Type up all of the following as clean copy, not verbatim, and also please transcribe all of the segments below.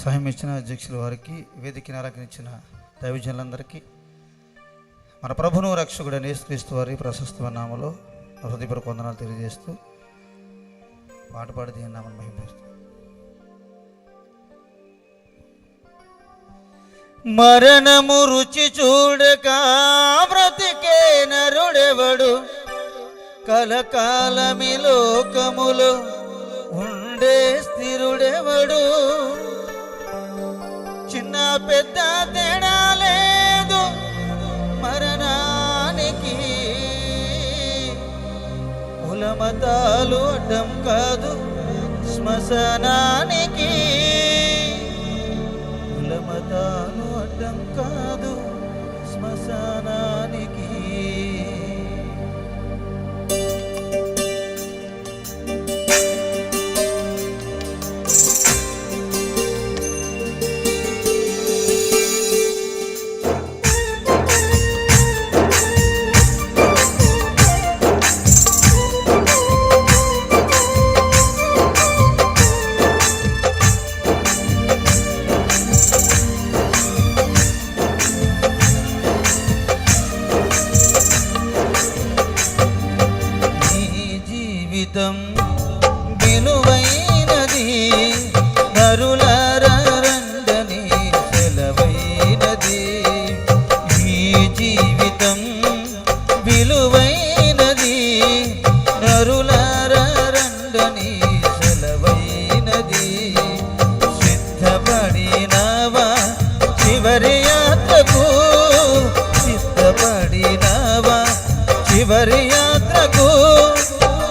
సహాయం ఇచ్చిన అధ్యక్షుల వారికి, వేదికను అలంకరించిన దైవజనులందరికీ మన ప్రభువును రక్షకుడైన యేసుక్రీస్తు వారి ప్రశస్తమైన నామములో హృదయపూర్వక వందనాలు తెలియజేస్తూ పాట పాడి దేవుని నామమును మహిమపరుస్తూ, మరణము రుచి చూడక బ్రతికే నరుడెవడు, కలకాలమి లోకములో ఉండే స్థిరుడెవడు. చిన్న పెద్ద తేడా లేదు మరణానికి, కులమతాలు అడ్డం కాదు శ్మశానానికి, కులమతాలు అడ్డం కాదు శ్మశానానికి. విలువైనది నరులారా రండని సెలవైనది, ఈ జీవితం విలువైనది నరులారా రండని సెలవైనది. సిద్ధపడినవా చివరి యాత్రకు, సిద్ధపడినవా చివరి యాత్రకు,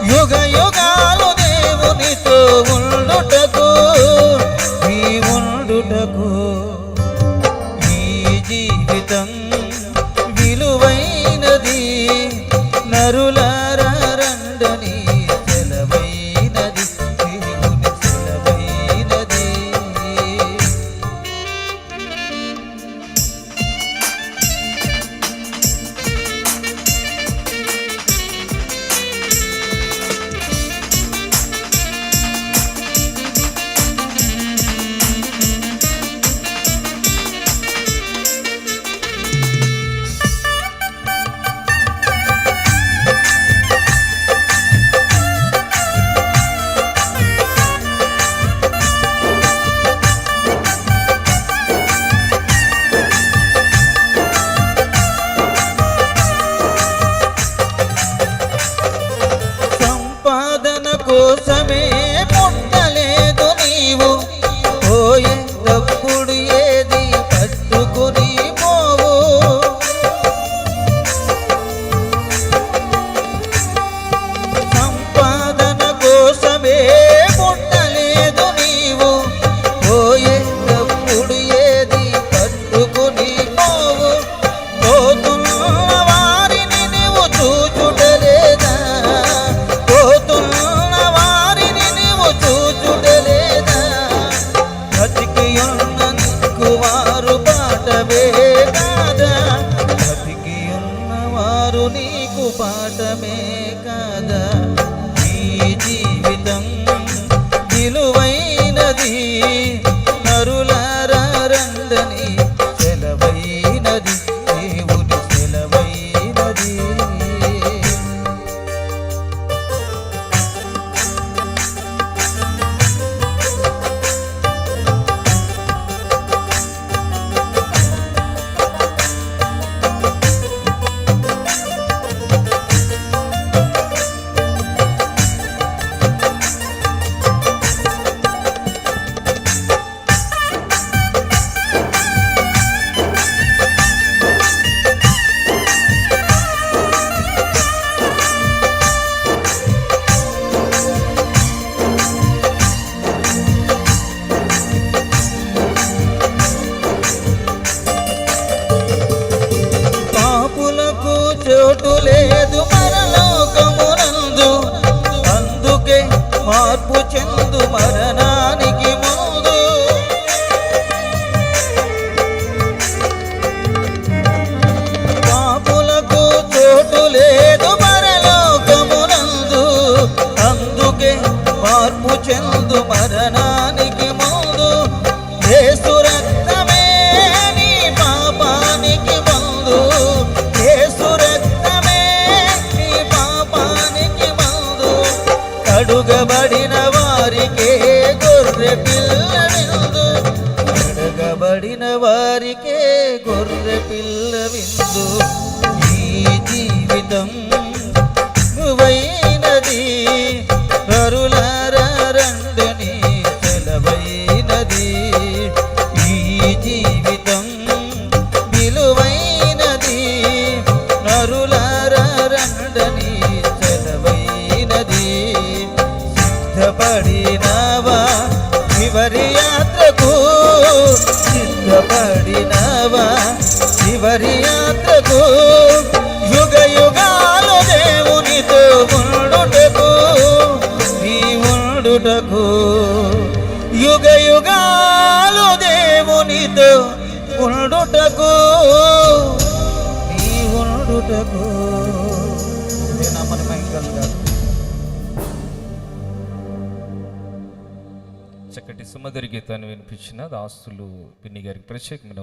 యుగ యుగాలు దేవునితో ఉండుటకు, ఈ ఉండుటకు. ఈ జీవితం విలువైనది నరులారా రండని సెలవైనది, దేవుని సెలవైనది. కోసమే పుట్టలేదు నీవు, పోయేటప్పుడు ఏది పట్టుకుని పోవు. సంపాదన కోసమే పుట్టలేదు నీవు, పోయేటప్పుడు ఏది పట్టుకుని పోవు. పోతున్న వారిని నీవు చూచుటలేదా, చూచుటలేదా, బ్రతికి ఉన్న నీకు వారు పాఠమే కాదా, బ్రతికి ఉన్నవారు నీకు పాఠమే కాదా. ఈ జీవితం విలువైనది నరులారా రండని సెలవైనది, దేవుని సెలవైనది. చోటు లేదు పరలోకమునందు, అందుకే మార్పు చెందు మరణానికి ముందు. పాపులకు చోటు లేదు పరలోకమునందు, అందుకే మార్పు చెందు మరణానికి ముందు. పిల్ల విందు, అడగబడిన వారికే గొర్రె పిల్ల విందు. ఈ జీవితం విలువైనది, నరులారా రండని సెలవైనది. ఈ జీవితం విలువైనది, నరులారా రండని సెలవైనది. సిద్ధపడినావా చివరి యాత్రకు, సిద్ధపడినావా చివరి యాత్రకు. యుగ యుగాలు దేవునితో ఉండుటకు, నీ ఉండుటకు. యుగ యుగాలు దేవునితో ఉండుటకు, నీ ఉండుటకు. చక్కటి సుమధుర గీతాన్ని వినిపించిన దాసులు పిన్ని గారికి ప్రత్యేకమైన